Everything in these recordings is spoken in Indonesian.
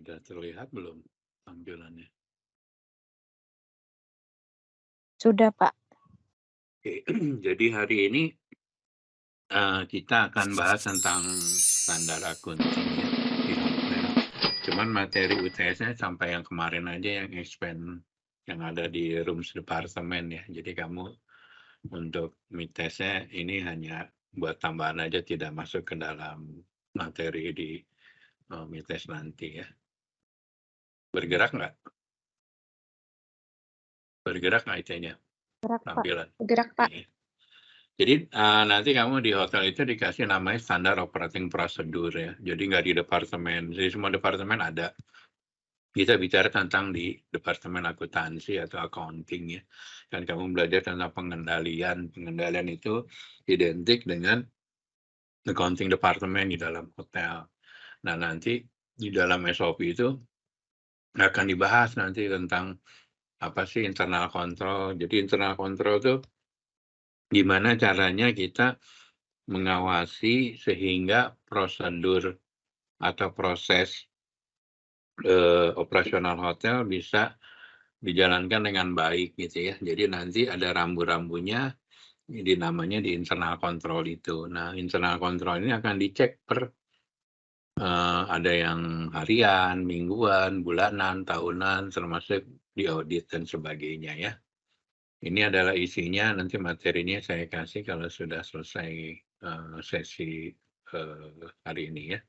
Sudah terlihat belum tampilannya? Sudah, Pak. Oke, jadi hari ini kita akan bahas tentang standar akunting ya di hotel. Cuman materi UTS-nya sampai yang kemarin aja yang expand yang ada di rooms departemen ya. Jadi kamu untuk MITES-nya ini hanya buat tambahan aja, tidak masuk ke dalam materi di MITES nanti ya. Bergerak nggak? Bergerak nggak IT-nya? Gerak, Pak. Tampilan? Gerak, Pak. Iya. Jadi nanti kamu di hotel itu dikasih namanya standar operating procedure ya. Jadi nggak di departemen. Jadi semua departemen ada. Kita bicara tentang di departemen akuntansi atau accounting ya. Dan kamu belajar tentang pengendalian. Pengendalian itu identik dengan accounting departemen di dalam hotel. Nah nanti di dalam SOP itu akan dibahas nanti tentang apa sih internal control. Jadi internal control itu gimana caranya kita mengawasi sehingga prosedur atau proses operasional hotel bisa dijalankan dengan baik gitu ya. Jadi nanti ada rambu-rambunya, jadi namanya di internal control itu. Nah, internal control ini akan dicek per ada yang harian, mingguan, bulanan, tahunan, termasuk di audit dan sebagainya ya. Ini adalah isinya, nanti materinya saya kasih kalau sudah selesai sesi hari ini ya.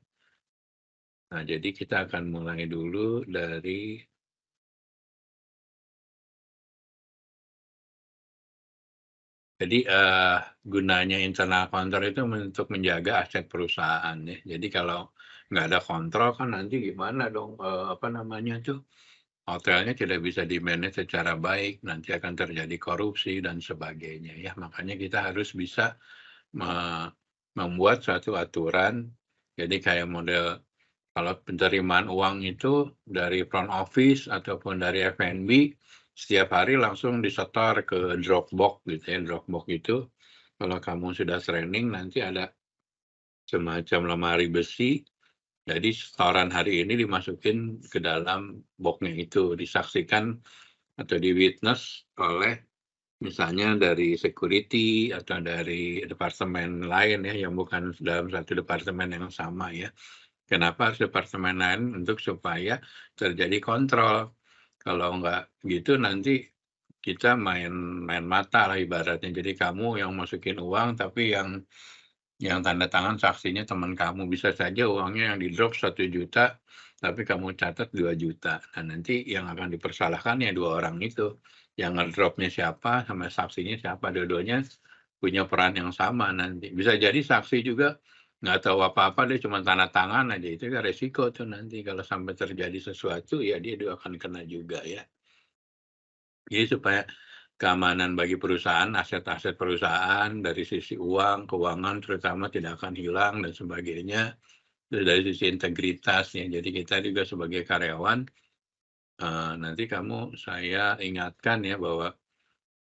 Nah, jadi kita akan mulai dulu dari jadi gunanya internal control itu untuk menjaga aset perusahaan ya. Jadi kalau nggak ada kontrol kan nanti gimana dong, apa namanya tuh, hotelnya tidak bisa di-manage secara baik, nanti akan terjadi korupsi dan sebagainya ya. Makanya kita harus bisa me membuat suatu aturan, jadi kayak model kalau penerimaan uang itu dari front office ataupun dari F&B, setiap hari langsung disetor ke Dropbox gitu ya. Dropbox itu kalau kamu sudah training nanti ada semacam lemari besi, jadi setoran hari ini dimasukin ke dalam box-nya itu, disaksikan atau di-witness oleh misalnya dari security atau dari departemen lain ya, yang bukan dalam satu departemen yang sama ya. Kenapa harus departemen lain? Untuk supaya terjadi kontrol. Kalau nggak gitu nanti kita main main mata lah ibaratnya. Jadi kamu yang masukin uang, tapi yang tanda tangan saksinya teman kamu. Bisa saja uangnya yang di-drop 1 juta, tapi kamu catat 2 juta. Nah, nanti yang akan dipersalahkan ya 2 orang itu. Yang ngedropnya siapa sama saksinya siapa, dua-duanya punya peran yang sama nanti. Bisa jadi saksi juga nggak tahu apa-apa, dia cuma tanda tangan aja, itu kan resiko tuh nanti kalau sampai terjadi sesuatu, ya dia juga akan kena juga ya. Jadi supaya keamanan bagi perusahaan, aset-aset perusahaan dari sisi uang, keuangan terutama tidak akan hilang dan sebagainya. Terus dari sisi integritas ya, jadi kita juga sebagai karyawan, nanti saya ingatkan ya bahwa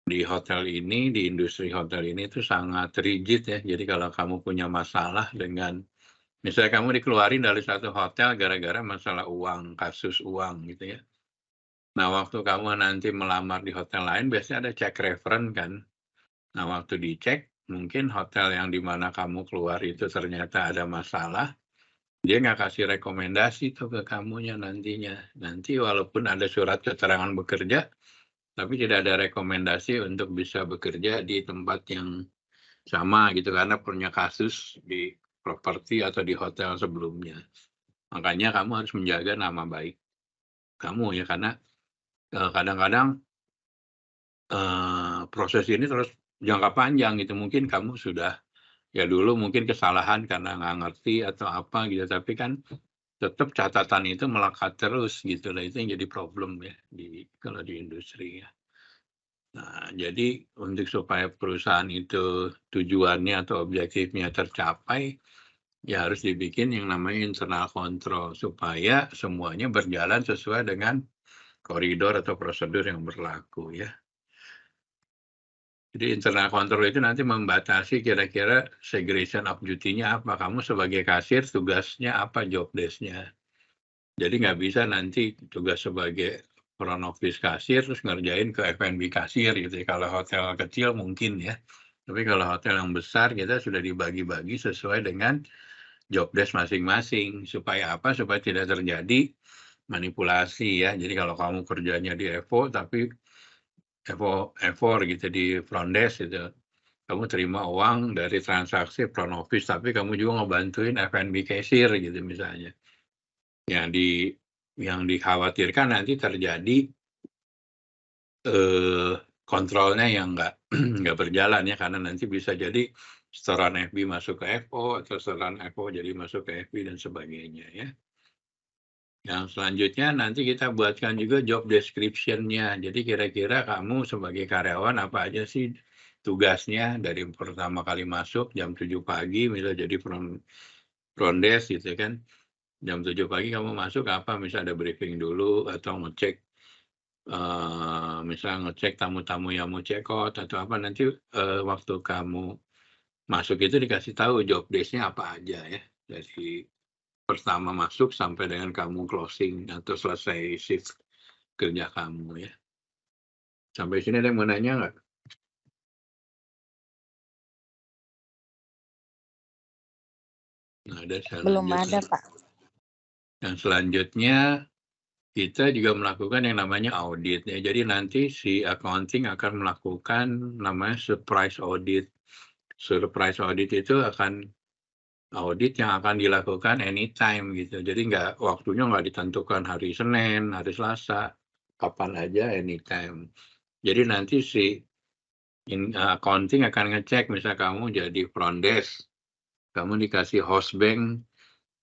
di hotel ini, di industri hotel ini itu sangat rigid ya. Jadi kalau kamu punya masalah dengan misalnya kamu dikeluarin dari satu hotel gara-gara masalah uang, kasus uang gitu ya. Nah, waktu kamu nanti melamar di hotel lain biasanya ada cek referen kan. Nah, waktu dicek, mungkin hotel yang di mana kamu keluar itu ternyata ada masalah, dia nggak kasih rekomendasi tuh ke kamunya nantinya. Nanti walaupun ada surat keterangan bekerja, tapi tidak ada rekomendasi untuk bisa bekerja di tempat yang sama gitu, karena punya kasus di properti atau di hotel sebelumnya. Makanya kamu harus menjaga nama baik kamu ya, karena kadang-kadang proses ini terus jangka panjang gitu. Mungkin kamu sudah ya dulu mungkin kesalahan karena nggak ngerti atau apa gitu, tapi kan tetap catatan itu melekat terus gitu lah, itu yang jadi problem ya kalau di industri ya. Nah, jadi untuk supaya perusahaan itu tujuannya atau objektifnya tercapai, ya harus dibikin yang namanya internal control supaya semuanya berjalan sesuai dengan koridor atau prosedur yang berlaku ya. Jadi internal control itu nanti membatasi kira-kira segregation of duty-nya apa, kamu sebagai kasir tugasnya apa, job desk-nya. Jadi nggak bisa nanti tugas sebagai front office kasir terus ngerjain ke F&B kasir gitu ya. Kalau hotel kecil mungkin ya. Tapi kalau hotel yang besar kita sudah dibagi-bagi sesuai dengan job desk masing-masing. Supaya apa? Supaya tidak terjadi manipulasi ya. Jadi kalau kamu kerjanya di Evo tapi Evo gitu di front desk gitu. Kamu terima uang dari transaksi front office tapi kamu juga ngebantuin F&B cashier gitu misalnya. Yang di yang dikhawatirkan nanti terjadi kontrolnya yang nggak berjalan ya, karena nanti bisa jadi setoran FB masuk ke FO atau setoran FO jadi masuk ke FB dan sebagainya ya. Yang selanjutnya nanti kita buatkan juga job description-nya. Jadi kira-kira kamu sebagai karyawan apa aja sih tugasnya dari pertama kali masuk jam 7 pagi misalnya jadi front desk gitu kan. Jam 7 pagi kamu masuk apa, misalnya ada briefing dulu atau ngecek misalnya ngecek tamu-tamu yang mau check out atau apa, nanti waktu kamu masuk itu dikasih tahu job desk-nya apa aja ya. Dari pertama masuk sampai dengan kamu closing atau selesai shift kerja kamu ya. Sampai sini ada yang mau nanya nggak? Nah, ada saya Belum lanjut ada, lagi. Pak. Yang selanjutnya kita juga melakukan yang namanya audit ya. Jadi nanti si accounting akan melakukan namanya surprise audit. Surprise audit itu akan audit yang akan dilakukan anytime gitu. Jadi waktunya nggak ditentukan hari Senin, hari Selasa, kapan aja anytime. Jadi nanti si accounting akan ngecek misal kamu jadi front desk, kamu dikasih host bank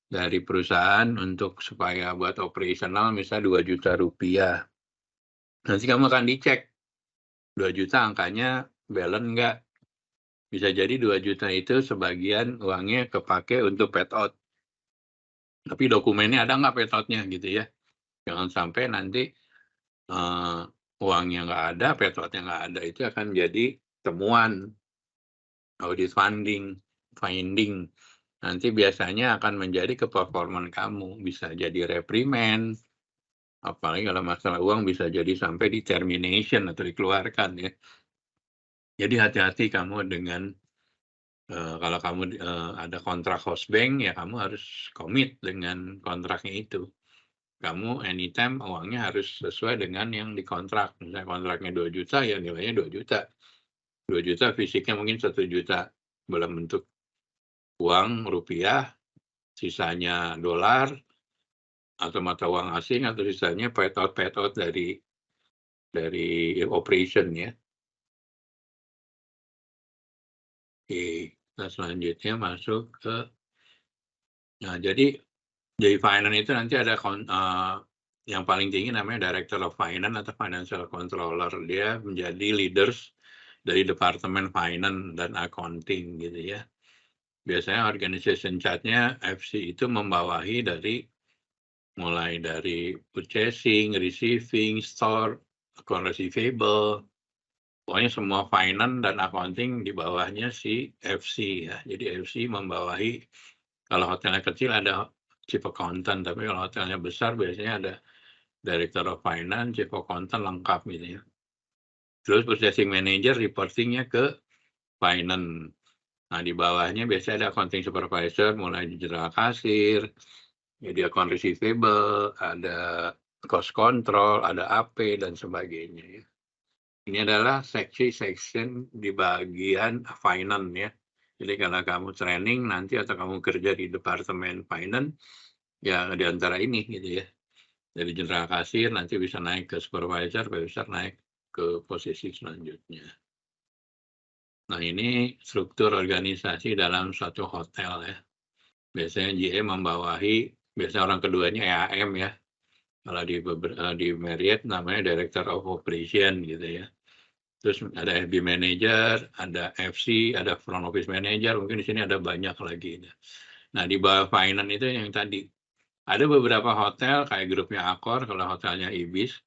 dari perusahaan untuk supaya buat operasional misal 2 juta rupiah. Nanti kamu akan dicek 2 juta angkanya balance nggak. Bisa jadi 2 juta itu sebagian uangnya kepake untuk paid out. Tapi dokumennya ada nggak paid out-nya gitu ya. Jangan sampai nanti uangnya nggak ada, paid out-nya nggak ada, itu akan jadi temuan audit finding. Nanti biasanya akan menjadi keperforman kamu, bisa jadi reprimand, apalagi kalau masalah uang bisa jadi sampai di termination atau dikeluarkan ya. Jadi hati-hati kamu dengan kalau kamu ada kontrak host bank ya kamu harus komit dengan kontraknya itu. Kamu anytime uangnya harus sesuai dengan yang dikontrak. Misalnya kontraknya 2 juta ya nilainya 2 juta. 2 juta fisiknya mungkin 1 juta dalam bentuk uang rupiah, sisanya dolar atau mata uang asing atau sisanya paid out dari operation ya. Oke, nah selanjutnya masuk ke jadi finance itu nanti ada yang paling tinggi namanya Director of Finance atau Financial Controller. Dia menjadi leaders dari Departemen Finance dan Accounting gitu ya. Biasanya organization chart-nya FC itu membawahi mulai dari purchasing, receiving, store, account receivable, pokoknya semua finance dan accounting di bawahnya si FC ya. Jadi FC membawahi, kalau hotelnya kecil ada chief accountant, tapi kalau hotelnya besar biasanya ada director of finance, chief accountant lengkap gitu ya. Terus purchasing manager reportingnya ke finance. Nah, di bawahnya biasanya ada accounting supervisor, mulai di general kasir, jadi account receivable, ada cost control, ada AP, dan sebagainya ya. Ini adalah section di bagian finance ya. Jadi kalau kamu training nanti atau kamu kerja di departemen finance, ya di antara ini gitu ya. Dari general kasir nanti bisa naik ke supervisor, bisa naik ke posisi selanjutnya. Nah, ini struktur organisasi dalam suatu hotel ya. Biasanya GM membawahi, biasanya orang keduanya EAM ya. Kalau di Marriott namanya Director of Operation gitu ya. Terus ada FB Manager, ada FC, ada Front Office Manager, mungkin di sini ada banyak lagi. Nah, di bawah finance itu yang tadi. Ada beberapa hotel kayak grupnya Accor, kalau hotelnya Ibis,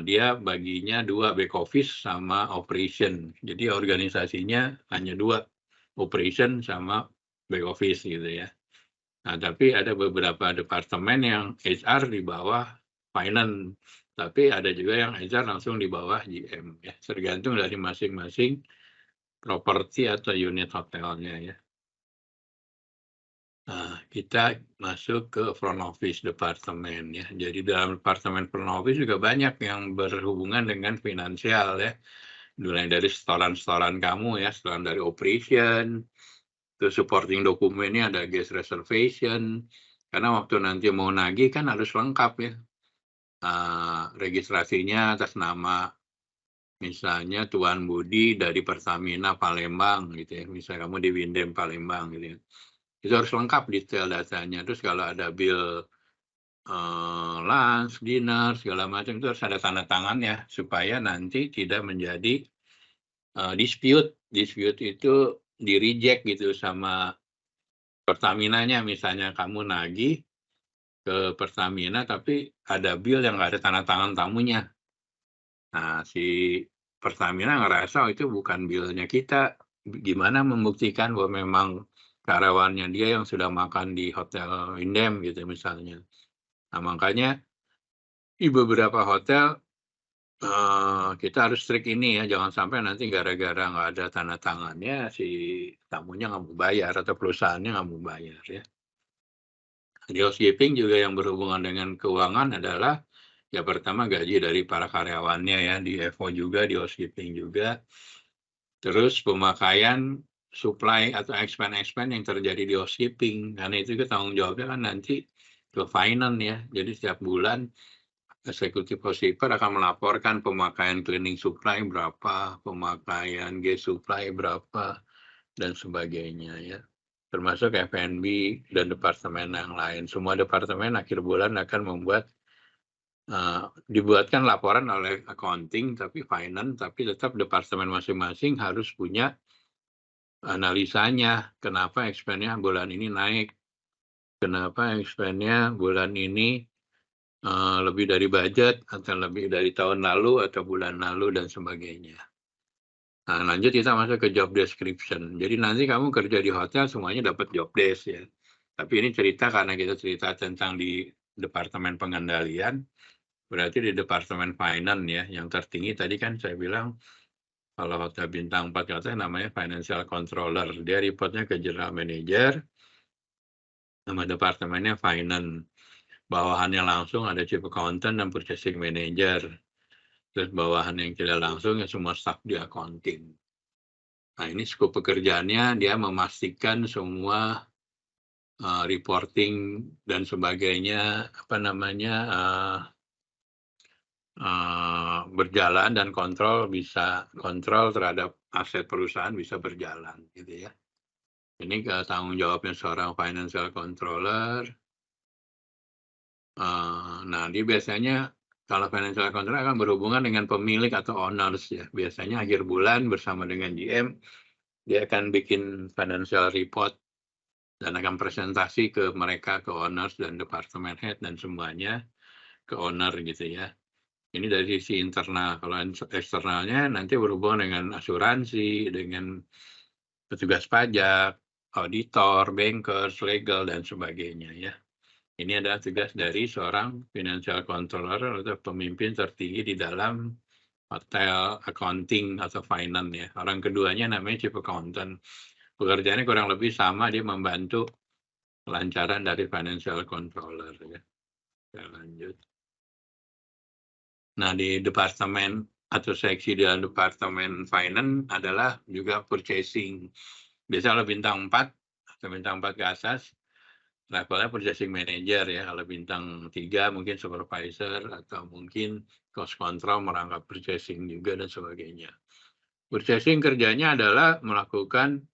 dia baginya 2, back office sama operation. Jadi organisasinya hanya 2, operation sama back office gitu ya. Nah, tapi ada beberapa departemen yang HR di bawah finance, tapi ada juga yang HR langsung di bawah GM ya, tergantung dari masing-masing properti atau unit hotelnya ya. Nah, kita masuk ke front office departemen ya. Jadi dalam departemen front office juga banyak yang berhubungan dengan finansial ya. Mulai dari setoran-setoran kamu ya, setoran dari operation, terus supporting dokumennya ada guest reservation, karena waktu nanti mau nagih kan harus lengkap ya. Registrasinya atas nama misalnya Tuan Budi dari Pertamina Palembang gitu ya, misalnya kamu di Windem Palembang gitu ya. Itu harus lengkap detail datanya. Terus kalau ada bill lunch, dinner, segala macam itu harus ada tanda tangannya supaya nanti tidak menjadi dispute. Dispute itu di-reject gitu sama Pertaminanya. Misalnya kamu nagih ke Pertamina tapi ada bill yang nggak ada tanda tangan tamunya. Nah, si Pertamina ngerasa itu bukan bill-nya kita. Gimana membuktikan bahwa memang karyawannya dia yang sudah makan di hotel Windem gitu misalnya. Nah, makanya di beberapa hotel kita harus strict ini ya, jangan sampai nanti gara-gara nggak ada tanda tangannya si tamunya nggak mau bayar atau perusahaannya nggak mau bayar ya. Di housekeeping juga yang berhubungan dengan keuangan adalah ya pertama gaji dari para karyawannya ya, di FO juga, di housekeeping juga. Terus pemakaian supply atau expense-expense yang terjadi di housekeeping, karena itu kan tanggung jawabnya kan nanti ke finance ya. Jadi setiap bulan eksekutif housekeeper akan melaporkan pemakaian cleaning supply berapa, pemakaian gas supply berapa, dan sebagainya ya. Termasuk F&B dan departemen yang lain. Semua departemen akhir bulan akan dibuatkan laporan oleh accounting, tapi finance, tapi tetap departemen masing-masing harus punya analisanya. Kenapa expense-nya bulan ini naik? Kenapa expense-nya bulan ini lebih dari budget atau lebih dari tahun lalu atau bulan lalu dan sebagainya. Nah, lanjut kita masuk ke job description. Jadi nanti kamu kerja di hotel semuanya dapat job desk ya. Tapi ini cerita karena kita cerita tentang di departemen pengendalian, berarti di departemen finance ya, yang tertinggi tadi kan saya bilang kalau hotel bintang 4 katanya namanya financial controller. Dia reportnya ke general manager, nama departemennya finance. Bawahannya langsung ada chief accountant dan purchasing manager. Terus bawahan yang tidak langsung ya semua staff di accounting. Nah, ini skop pekerjaannya dia memastikan semua reporting dan sebagainya berjalan dan kontrol terhadap aset perusahaan bisa berjalan gitu ya. Ini tanggung jawabnya seorang financial controller. Nah, dia biasanya kalau financial controller akan berhubungan dengan pemilik atau owners ya. Biasanya akhir bulan bersama dengan GM, dia akan bikin financial report dan akan presentasi ke mereka, ke owners dan department head dan semuanya ke owner gitu ya. Ini dari sisi internal. Kalau eksternalnya nanti berhubungan dengan asuransi, dengan petugas pajak, auditor, bankers, legal, dan sebagainya ya. Ini adalah tugas dari seorang financial controller atau pemimpin tertinggi di dalam hotel accounting atau finance ya. Orang keduanya namanya chief accountant. Pekerjaannya kurang lebih sama, dia membantu kelancaran dari financial controller ya. Kita lanjut. Nah, di departemen atau seksi di dalam departemen finance adalah juga purchasing. Biasanya kalau bintang 4 atau bintang 4 ke atas, levelnya purchasing manager ya. Kalau bintang 3 mungkin supervisor atau mungkin cost control merangkap purchasing juga dan sebagainya. Purchasing kerjanya adalah melakukan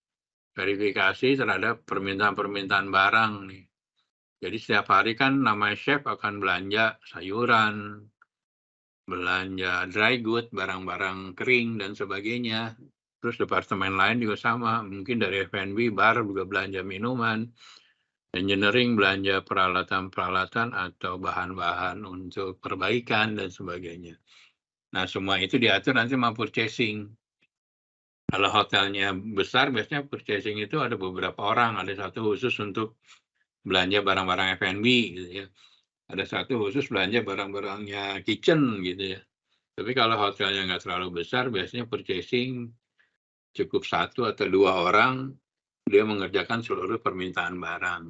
verifikasi terhadap permintaan-permintaan barang nih. Jadi setiap hari kan namanya chef akan belanja sayuran, belanja dry good, barang-barang kering dan sebagainya. Terus departemen lain juga sama, mungkin dari F&B, bar juga belanja minuman, engineering belanja peralatan-peralatan atau bahan-bahan untuk perbaikan dan sebagainya. Nah, semua itu diatur nanti sama purchasing. Kalau hotelnya besar, biasanya purchasing itu ada beberapa orang, ada satu khusus untuk belanja barang-barang F&B gitu ya. Ada satu khusus belanja barang-barangnya kitchen gitu ya. Tapi kalau hotelnya nggak terlalu besar, biasanya purchasing cukup 1 atau 2 orang, dia mengerjakan seluruh permintaan barang.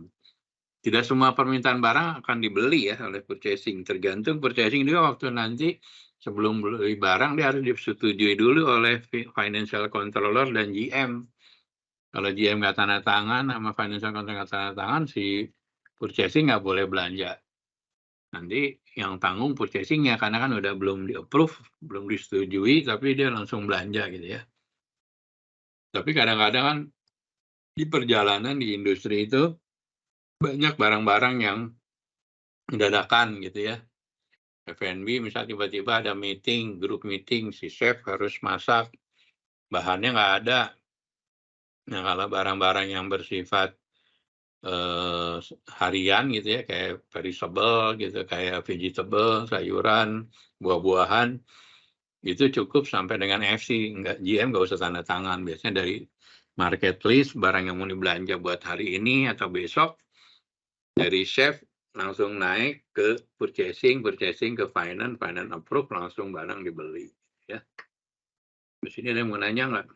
Tidak semua permintaan barang akan dibeli ya oleh purchasing, tergantung purchasing juga waktu nanti sebelum beli barang dia harus disetujui dulu oleh financial controller dan GM. Kalau GM nggak tanda tangan sama financial controller nggak tanda tangan, si purchasing nggak boleh belanja. Nanti yang tanggung purchasing-nya karena kan udah belum di-approve, belum disetujui, tapi dia langsung belanja gitu ya. Tapi kadang-kadang kan di perjalanan di industri itu banyak barang-barang yang dadakan gitu ya. F&B misal tiba-tiba ada meeting, grup meeting, si chef harus masak, bahannya nggak ada. Nah, kalau barang-barang yang bersifat harian gitu ya, kayak perishable gitu, kayak vegetable, sayuran, buah-buahan, itu cukup sampai dengan FC, GM nggak usah tanda tangan. Biasanya dari marketplace, barang yang mau dibelanja buat hari ini atau besok, dari chef langsung naik ke purchasing ke finance approve, langsung barang dibeli ya. Di sini ada yang mau nanya nggak?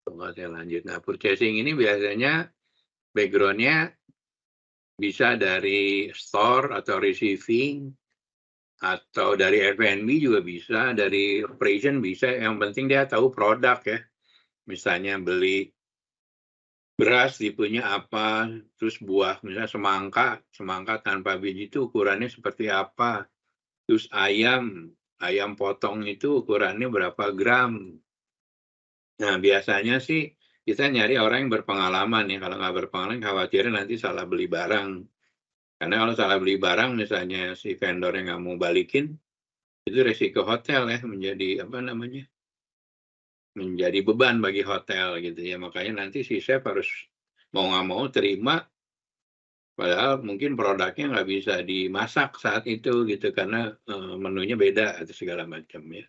Coba saya lanjut. Nah, purchasing ini biasanya background-nya bisa dari store atau receiving, atau dari F&B juga bisa, dari operation bisa, yang penting dia tahu produk ya. Misalnya beli beras tipenya apa, terus buah misalnya semangka tanpa biji itu ukurannya seperti apa, terus ayam potong itu ukurannya berapa gram. Nah, biasanya sih kita nyari orang yang berpengalaman ya, kalau nggak berpengalaman khawatirnya nanti salah beli barang. Karena kalau salah beli barang misalnya si vendor yang nggak mau balikin, itu resiko hotel ya, menjadi apa namanya, menjadi beban bagi hotel gitu ya. Makanya nanti si chef harus mau nggak mau terima, padahal mungkin produknya nggak bisa dimasak saat itu gitu, karena menunya beda atau segala macam ya.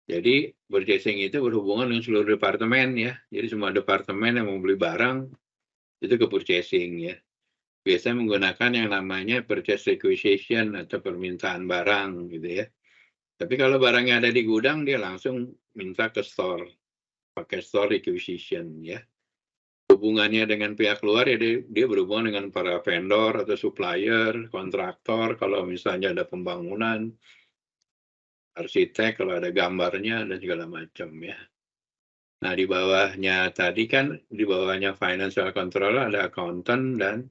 Jadi purchasing itu berhubungan dengan seluruh departemen ya. Jadi semua departemen yang mau beli barang itu ke purchasing ya. Biasanya menggunakan yang namanya purchase requisition atau permintaan barang gitu ya. Tapi kalau barangnya ada di gudang, dia langsung minta ke store, pakai store requisition ya. Hubungannya dengan pihak luar ya, dia berhubungan dengan para vendor atau supplier, kontraktor, kalau misalnya ada pembangunan, arsitek kalau ada gambarnya dan segala macam ya. Nah, di bawahnya tadi kan, di bawahnya financial controller ada accountant dan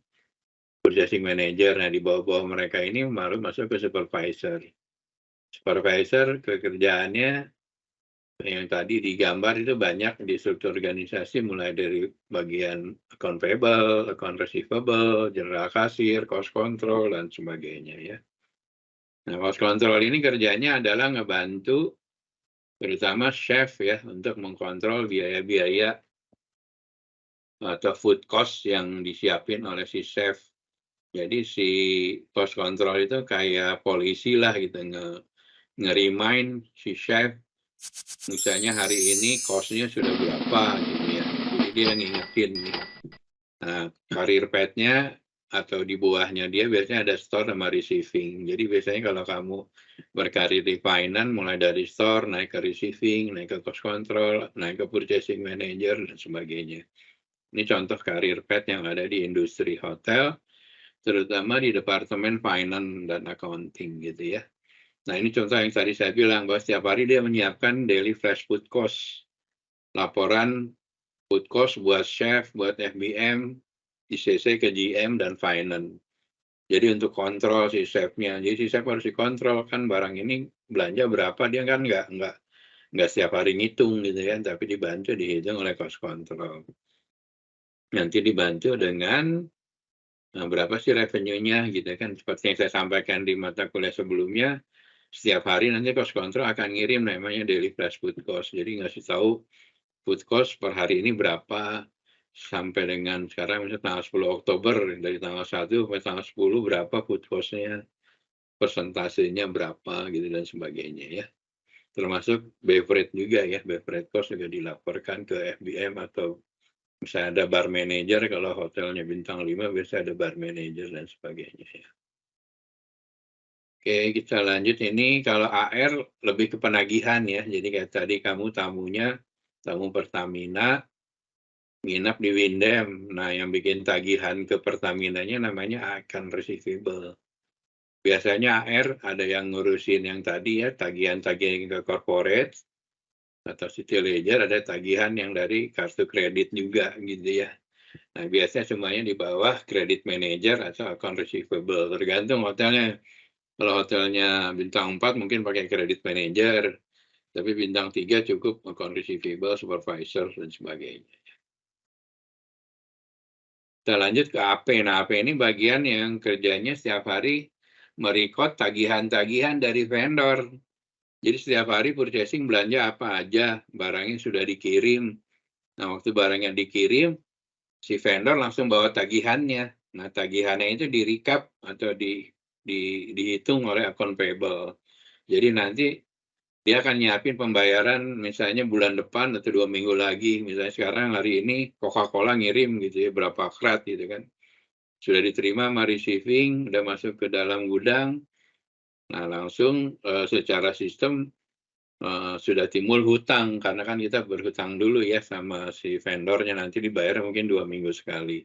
purchasing manager. Nah, di bawah-bawah mereka ini baru masuk ke supervisor. Supervisor kerjaannya yang tadi digambar itu banyak di struktur organisasi, mulai dari bagian account payable, account receivable, general kasir, cost control, dan sebagainya ya. Nah, cost control ini kerjanya adalah ngebantu terutama chef ya untuk mengkontrol biaya-biaya atau food cost yang disiapin oleh si chef. Jadi si cost control itu kayak polisi lah gitu, nge-remind si chef, misalnya hari ini cost-nya sudah berapa gitu ya. Jadi dia ngingetin nih. Nah, career path-nya atau di bawahnya dia biasanya ada store sama receiving. Jadi biasanya kalau kamu berkarir di finance, mulai dari store, naik ke receiving, naik ke cost control, naik ke purchasing manager, dan sebagainya. Ini contoh career path yang ada di industri hotel, terutama di departemen finance dan accounting gitu ya. Nah, ini contoh yang tadi saya bilang, bahwa setiap hari dia menyiapkan daily flash food cost. Laporan food cost buat chef, buat FBM, ICC ke GM dan finance. Jadi untuk kontrol si chefnya, jadi si chef harus dikontrol, kan barang ini belanja berapa, dia kan nggak setiap hari ngitung gitu ya, tapi dibantu dihitung oleh cost control. Nanti dibantu dengan berapa sih revenue-nya gitu kan, seperti yang saya sampaikan di mata kuliah sebelumnya, setiap hari nanti cost control akan ngirim namanya daily flash food cost. Jadi ngasih tahu food cost per hari ini berapa, sampai dengan sekarang misalnya tanggal 10 Oktober, dari tanggal 1 sampai tanggal 10 berapa food cost-nya, persentasenya berapa gitu dan sebagainya ya. termasuk beverage juga ya, beverage cost juga dilaporkan ke FBM atau misalnya ada bar manager, kalau hotelnya bintang 5 biasanya ada bar manager dan sebagainya ya. Oke, kita lanjut ini kalau AR lebih ke penagihan ya. Jadi kayak tadi kamu tamunya, tamu Pertamina, nginap di Windem. Nah, yang bikin tagihan ke Pertaminanya namanya account receivable. Biasanya AR ada yang ngurusin yang tadi ya, tagihan-tagihan ke corporate atau city ledger, ada tagihan yang dari kartu kredit juga gitu ya. Nah, biasanya semuanya di bawah credit manager atau account receivable, tergantung hotelnya. Kalau hotelnya bintang 4 mungkin pakai credit manager, tapi bintang 3 cukup account receivable, supervisor, dan sebagainya. Kita lanjut ke AP. Nah, AP ini bagian yang kerjanya setiap hari merecord tagihan-tagihan dari vendor. Jadi setiap hari purchasing belanja apa aja, barangnya sudah dikirim. Nah, waktu barangnya dikirim, si vendor langsung bawa tagihannya. Nah, tagihannya itu di-recap atau dihitung oleh account payable. Jadi nanti dia akan nyiapin pembayaran misalnya bulan depan atau 2 minggu lagi. Misalnya sekarang hari ini Coca-Cola ngirim gitu ya, berapa krat gitu kan. Sudah diterima sama receiving, udah masuk ke dalam gudang. Nah, langsung secara sistem sudah timbul hutang, karena kan kita berhutang dulu ya sama si vendornya, nanti dibayar mungkin 2 minggu sekali.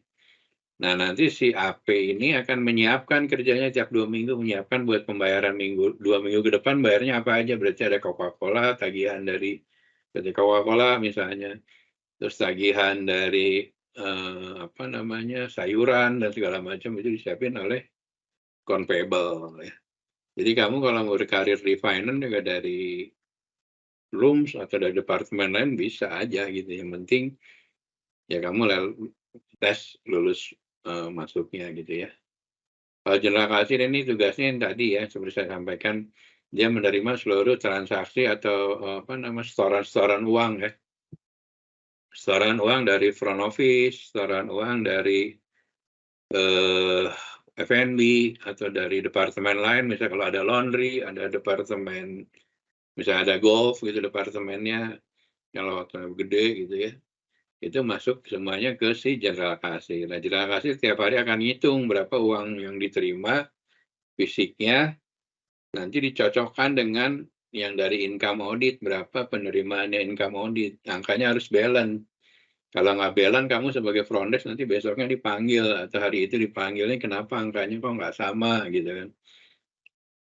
Nah, nanti si AP ini akan menyiapkan kerjanya tiap 2 minggu, menyiapkan buat pembayaran 2 minggu ke depan bayarnya apa aja. Berarti ada Coca-Cola, tagihan dari PT Coca-Cola misalnya, terus tagihan dari apa namanya, sayuran dan segala macam itu disiapin oleh account payable ya. Jadi kamu kalau mau berkarir di finance juga dari rooms atau dari departemen lain bisa aja gitu. Yang penting ya kamu tes lulus masuknya gitu ya. Kalau general kasir ini tugasnya yang tadi ya, seperti saya sampaikan, dia menerima seluruh transaksi atau apa namanya, setoran-setoran uang ya. Setoran uang dari front office, setoran uang dari F&B atau dari departemen lain, misalnya kalau ada laundry, ada departemen, misalnya ada golf gitu departemennya, kalau hotel gede gitu ya, itu masuk semuanya ke si general kasir. Nah, general kasir tiap hari akan ngitung berapa uang yang diterima fisiknya, nanti dicocokkan dengan yang dari income audit, berapa penerimaannya income audit, angkanya harus balance. Kalau nggak balance, kamu sebagai front desk nanti besoknya dipanggil, atau hari itu dipanggilnya kenapa angkanya kok nggak sama gitu kan.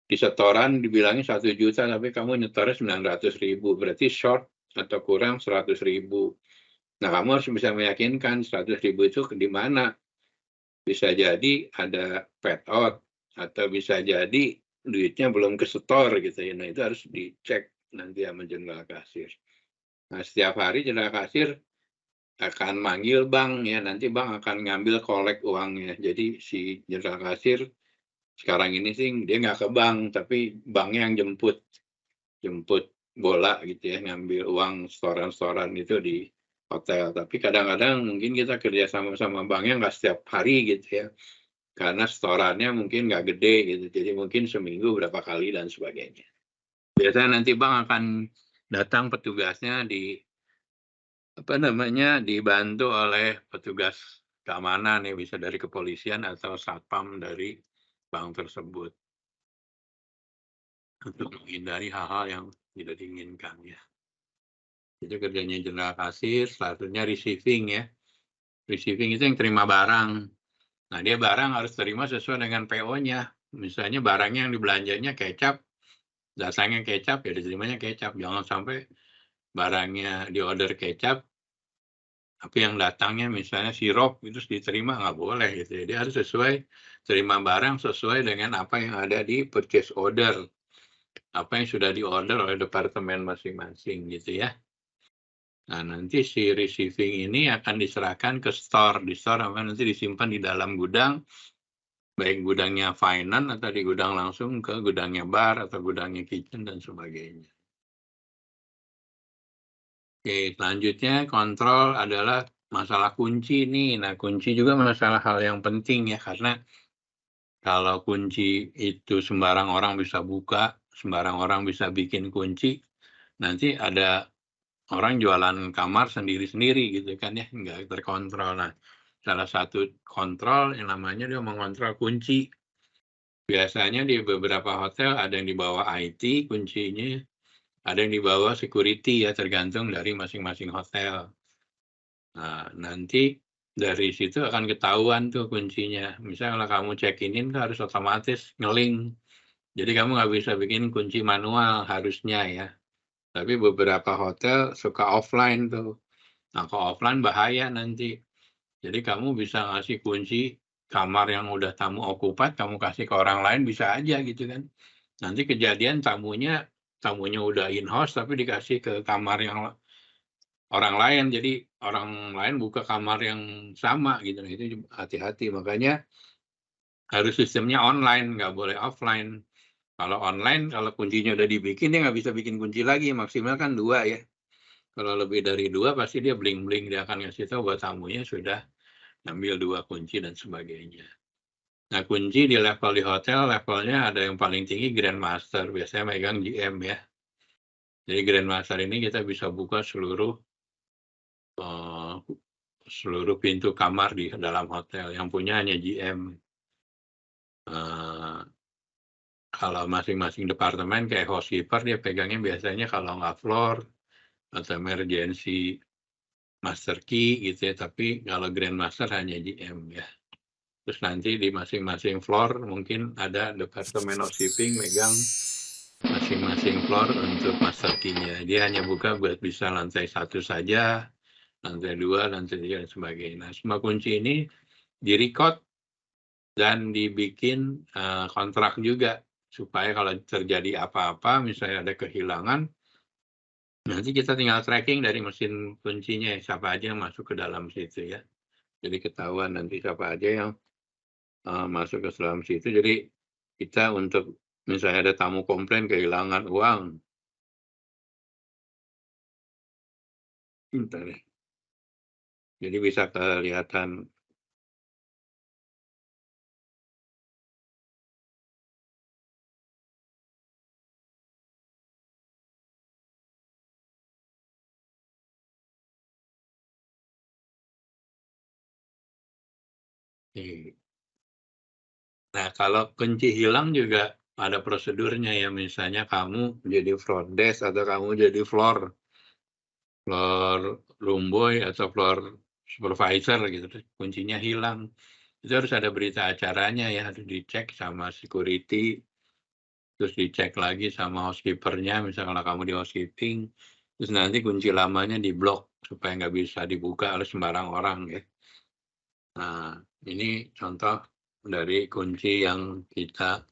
Di setoran dibilangin 1 juta, tapi kamu nyetornya 900.000, berarti short atau kurang 100.000. Nah, kamu harus bisa meyakinkan 100.000 itu di mana. Bisa jadi ada paid out, atau bisa jadi duitnya belum kesetor gitu ya. Nah, itu harus dicek nanti sama general kasir. Nah, setiap hari general kasir akan manggil bank ya, nanti bank akan ngambil kolek uangnya. Jadi si general kasir sekarang ini sih dia nggak ke bank, tapi banknya yang jemput bola gitu ya, ngambil uang setoran-setoran itu di hotel. Tapi kadang-kadang mungkin kita kerja sama banknya nggak setiap hari gitu ya, karena setorannya mungkin nggak gede gitu, jadi mungkin seminggu berapa kali dan sebagainya. Biasanya nanti bank akan datang petugasnya apa namanya, dibantu oleh petugas keamanan ya, bisa dari kepolisian atau satpam dari bank tersebut, untuk menghindari hal-hal yang tidak diinginkan ya. Itu kerjanya general kasir. Selanjutnya receiving ya. Receiving itu yang terima barang. Nah, dia barang harus terima sesuai dengan PO-nya. Misalnya barangnya yang dibelanjanya kecap, datangnya kecap, ya diterimanya kecap. Jangan sampai barangnya diorder kecap, tapi yang datangnya misalnya sirup, itu diterima nggak boleh gitu ya. Dia harus terima barang sesuai dengan apa yang ada di purchase order, apa yang sudah diorder oleh departemen masing-masing gitu ya. Nah, nanti si receiving ini akan diserahkan ke store. Di store akan nanti disimpan di dalam gudang, baik gudangnya finance atau di gudang langsung ke gudangnya bar atau gudangnya kitchen dan sebagainya. Oke, selanjutnya kontrol adalah masalah kunci nih. Nah, kunci juga masalah hal yang penting ya, karena kalau kunci itu sembarang orang bisa buka, sembarang orang bisa bikin kunci, nanti ada orang jualan kamar sendiri-sendiri gitu kan ya, nggak terkontrol. Nah, salah satu kontrol yang namanya dia mengontrol kunci. Biasanya di beberapa hotel ada yang dibawa IT kuncinya, ada yang dibawa security ya, tergantung dari masing-masing hotel. Nah, nanti dari situ akan ketahuan tuh kuncinya. Misal kalau kamu check-in tuh harus otomatis nge-link. Jadi kamu nggak bisa bikin kunci manual harusnya ya. Tapi beberapa hotel suka offline tuh. Nah, kalau offline bahaya nanti. Jadi kamu bisa ngasih kunci kamar yang udah tamu okupat, kamu kasih ke orang lain bisa aja gitu kan. Nanti kejadian tamunya udah in-house tapi dikasih ke kamar yang orang lain. Jadi orang lain buka kamar yang sama gitu. Nah, itu hati-hati. Makanya harus sistemnya online, nggak boleh offline. Kalau online, kalau kuncinya udah dibikin, dia nggak bisa bikin kunci lagi. Maksimal kan 2 ya. Kalau lebih dari 2 pasti dia bling-bling, dia akan ngasih tahu buat tamunya sudah ngambil 2 kunci dan sebagainya. Nah, kunci di level di hotel, levelnya ada yang paling tinggi Grandmaster, biasanya megang GM ya. Jadi Grandmaster ini kita bisa buka seluruh pintu kamar di dalam hotel, yang punya hanya GM. Kalau masing-masing departemen kayak housekeeper, dia pegangnya biasanya kalau nggak floor atau emergency master key gitu ya, tapi kalau Grandmaster hanya GM ya. Terus nanti di masing-masing floor mungkin ada departemen housekeeping megang masing-masing floor untuk master key-nya. Dia hanya buka buat bisa lantai 1 saja, lantai 2, lantai 3, dan sebagainya. Nah, semua kunci ini di-record dan dibikin kontrak juga, supaya kalau terjadi apa-apa, misalnya ada kehilangan, nanti kita tinggal tracking dari mesin kuncinya, siapa aja yang masuk ke dalam situ ya. Jadi ketahuan nanti siapa aja yang masuk ke dalam situ. Jadi kita untuk misalnya ada tamu komplain kehilangan uang, bentar ya. Jadi bisa kelihatan. Nah, kalau kunci hilang juga ada prosedurnya ya. Misalnya kamu jadi front desk atau kamu jadi floor room boy atau floor supervisor gitu, terus kuncinya hilang. Itu harus ada berita acaranya ya, harus dicek sama security, terus dicek lagi sama housekeeper-nya, misalnya kalau kamu di housekeeping, terus nanti kunci lamanya diblok supaya nggak bisa dibuka oleh sembarang orang ya. Nah, ini contoh dari kunci yang kita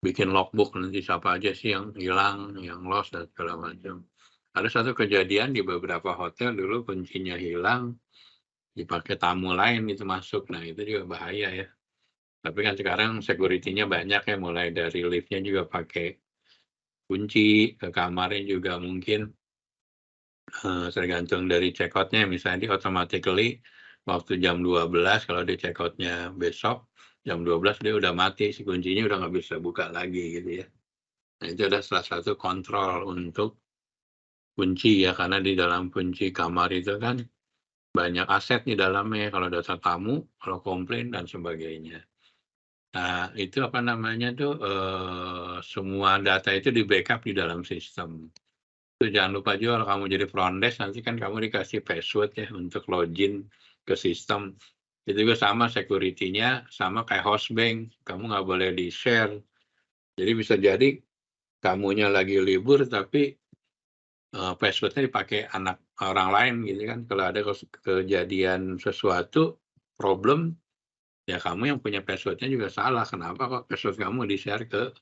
bikin logbook, nanti siapa aja sih yang hilang, yang lost, dan segala macam. Ada satu kejadian di beberapa hotel dulu kuncinya hilang, dipakai tamu lain itu masuk. Nah, itu juga bahaya ya. Tapi kan sekarang security-nya banyak ya, mulai dari lift-nya juga pakai kunci, ke kamarnya juga mungkin tergantung dari check out-nya. Misalnya di automatically waktu jam 12, kalau di check out-nya besok, jam 12 dia udah mati, si kuncinya udah nggak bisa buka lagi gitu ya. Nah, itu ada salah satu kontrol untuk kunci ya, karena di dalam kunci kamar itu kan banyak aset di dalamnya, kalau data tamu, kalau komplain, dan sebagainya. Nah, itu apa namanya tuh, semua data itu di-backup di dalam sistem. Itu jangan lupa juga kalau kamu jadi front desk, nanti kan kamu dikasih password ya untuk login ke sistem. Itu juga sama security-nya, sama kayak host bank, kamu nggak boleh di-share. Jadi bisa jadi kamunya lagi libur, tapi password-nya dipakai anak orang lain gitu kan. Kalau ada kejadian sesuatu, problem, ya kamu yang punya password-nya juga salah. Kenapa kok password kamu di-share ke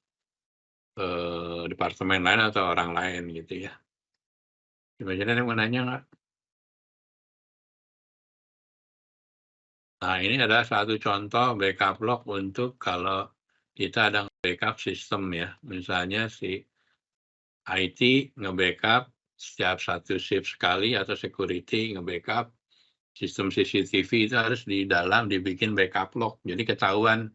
departemen lain atau orang lain gitu ya. Gimana, ada yang mau nanya nggak? Nah, ini adalah satu contoh backup log untuk kalau kita ada backup sistem ya. Misalnya si IT nge-backup setiap 1 shift sekali, atau security nge-backup sistem CCTV, itu harus di dalam dibikin backup log. Jadi ketahuan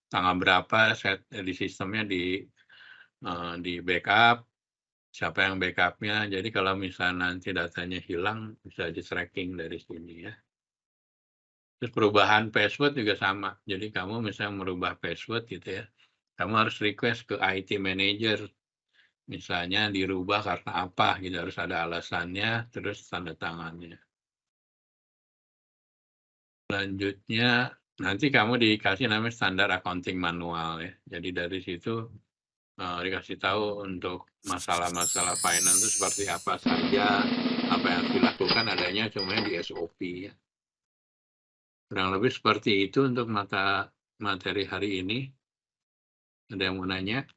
tanggal berapa di sistemnya di backup, siapa yang backup-nya. Jadi kalau misalnya nanti datanya hilang, bisa di-tracking dari sini ya. Terus perubahan password juga sama. Jadi kamu misalnya merubah password gitu ya, kamu harus request ke IT manager. Misalnya dirubah karena apa gitu, harus ada alasannya, terus tanda tangannya. Selanjutnya, nanti kamu dikasih namanya standar accounting manual ya. Jadi dari situ dikasih tahu untuk masalah-masalah finance itu seperti apa saja, apa yang harus dilakukan adanya semuanya di SOP ya. Kurang lebih seperti itu untuk materi hari ini. Ada yang mau nanya?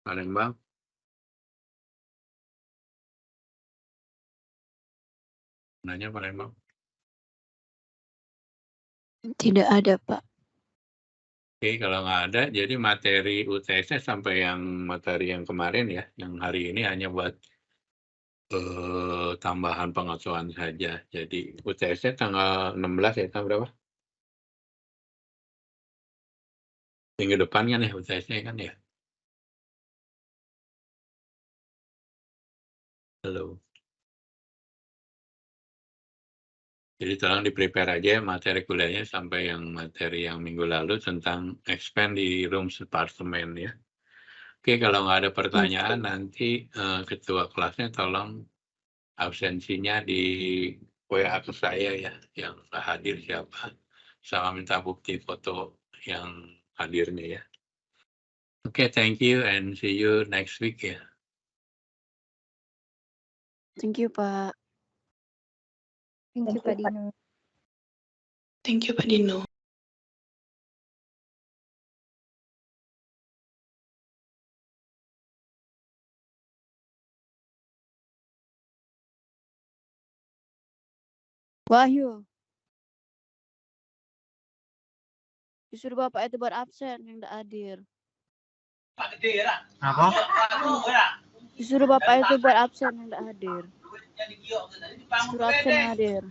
Palembang? Nanya Palembang? Tidak ada, Pak. Oke, kalau nggak ada, jadi materi UTS sampai yang materi yang kemarin ya, yang hari ini hanya buat tambahan pengetahuan saja. Jadi UTS-nya tanggal 16 ya, tanggal berapa? Minggu depan kan ya UTS-nya kan ya? Halo. Jadi tolong di-prepare aja materi kuliahnya sampai yang materi yang minggu lalu tentang expand di rooms department ya. Oke, kalau nggak ada pertanyaan nanti ketua kelasnya tolong absensinya di WA ke saya ya, yang nggak hadir siapa, sama minta bukti foto yang hadirnya ya. Oke, thank you and see you next week ya. Thank you, Pak. Thank you, Pak Dino. Thank you, Pak Dino. Wahyu. Disuruh Bapak itu buat absen yang tidak hadir. Apa? Disuruh Bapak itu buat absen yang tidak hadir. Disuruh absen hadir.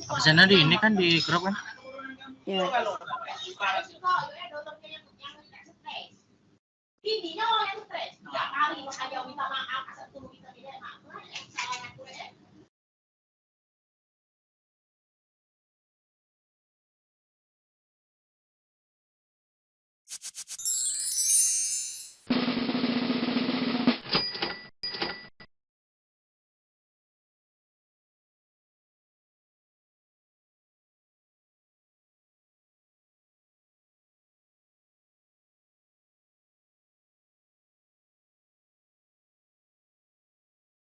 Absennya di ini kan di grup kan? Ya. Intinya orang yang stres, tiap hari hanya minta maaf, asal turun